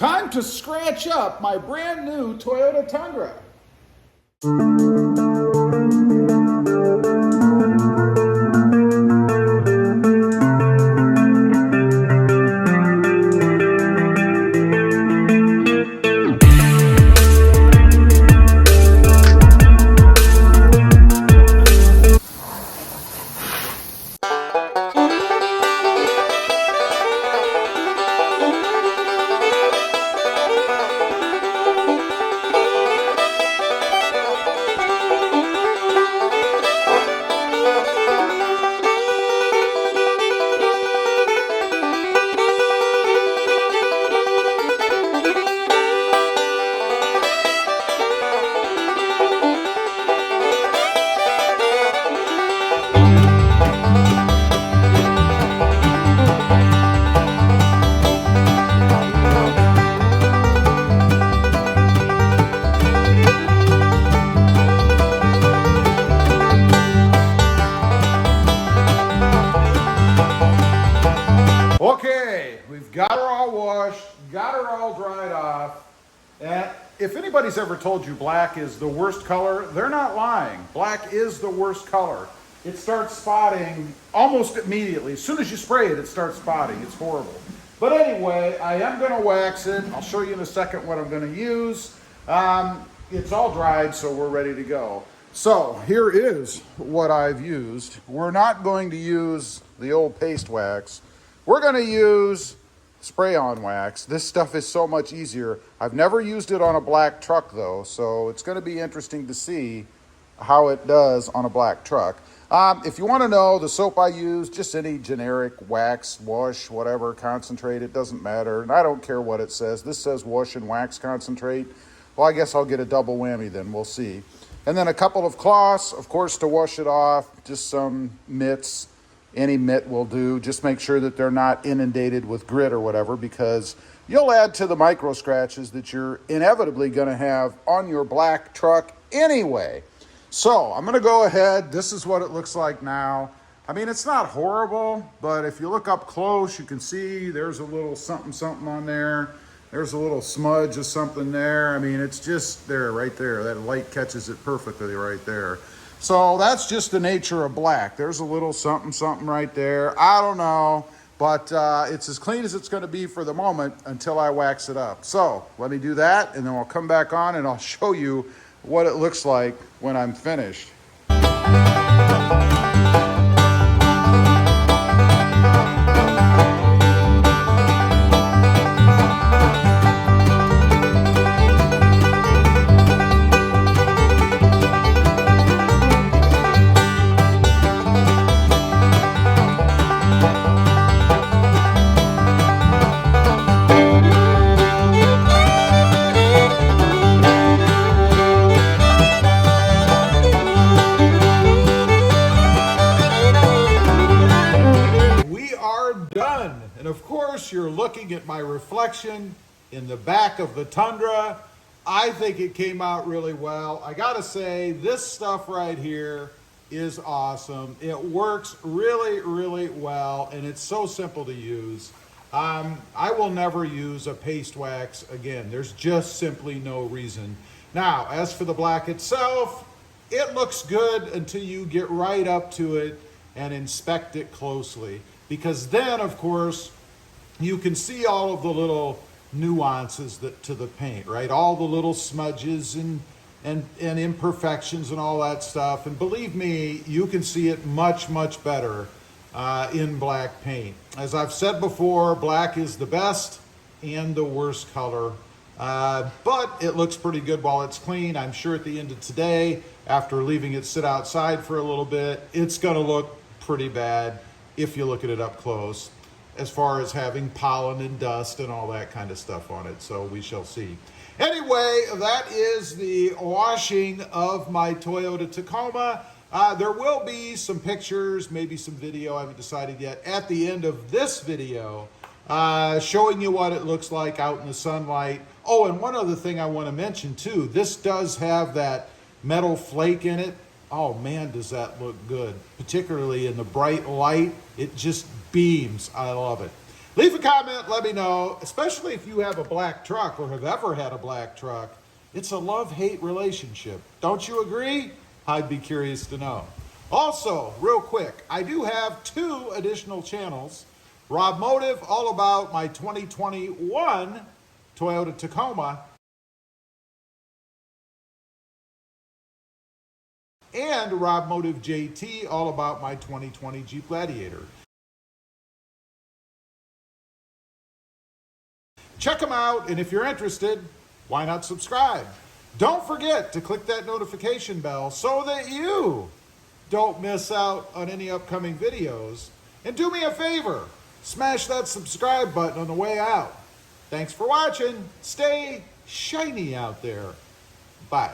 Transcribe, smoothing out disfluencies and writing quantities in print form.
Time to scratch up my brand new Toyota Tundra. Okay, we've got her all washed, got her all dried off, and if anybody's ever told you black is the worst color, they're not lying. Black is the worst color. It starts spotting almost immediately. As soon as you spray it, it starts spotting. It's horrible. But anyway, I am going to wax it. I'll show you in a second what I'm going to use. It's all dried, so we're ready to go. So here is what I've used. We're not going to use the old paste wax. We're going to use spray-on wax. This stuff is so much easier. I've never used it on a black truck though, so it's going to be interesting to see how it does on a black truck. If you want to know the soap I use, just any generic wax, wash, whatever, concentrate, it doesn't matter. And I don't care what it says. This says wash and wax concentrate. Well, I guess I'll get a double whammy then, we'll see. And then a couple of cloths, of course, to wash it off, just some mitts. Any mitt will do. Just make sure that they're not inundated with grit or whatever, because you'll add to the micro scratches that you're inevitably going to have on your black truck anyway. So I'm going to go ahead. This is what it looks like now. I mean, it's not horrible, but if you look up close, you can see there's a little something on there. There's a little smudge of something there. I mean, it's just there, right there. That light catches it perfectly right there. So that's just the nature of black. There's a little something right there. I don't know, but it's as clean as it's going to be for the moment until I wax it up. So let me do that, and then I'll come back on and I'll show you what it looks like when I'm finished. Done. And of course, you're looking at my reflection in the back of the Tundra. I think it came out really well. I gotta say, this stuff right here is awesome. It works really well, and it's so simple to use. I will never use a paste wax again. There's just simply no reason. Now, as for the black itself, it looks good until you get right up to it and inspect it closely. Because then, of course, you can see all of the little nuances to the paint, right? All the little smudges and imperfections and all that stuff. And believe me, you can see it much better in black paint. As I've said before, black is the best and the worst color. But it looks pretty good while it's clean. I'm sure at the end of today, after leaving it sit outside for a little bit, it's gonna look pretty bad if you look at it up close, as far as having pollen and dust and all that kind of stuff on it. So we shall see. Anyway, that is the washing of my Toyota Tacoma. There will be some pictures, maybe some video, I haven't decided yet, at the end of this video, showing you what it looks like out in the sunlight. Oh, and one other thing I want to mention too, this does have that metal flake in it. Oh man, does that look good. Particularly in the bright light, it just beams. I love it. Leave a comment, let me know, especially if you have a black truck or have ever had a black truck. It's a love-hate relationship. Don't you agree? I'd be curious to know. Also, real quick, I do have 2 additional channels. Rob Motive, all about my 2021 Toyota Tacoma. And Rob Motive JT, all about my 2020 Jeep Gladiator. Check them out, and if you're interested, why not subscribe? Don't forget to click that notification bell so that you don't miss out on any upcoming videos. And do me a favor, smash that subscribe button on the way out. Thanks for watching. Stay shiny out there. Bye.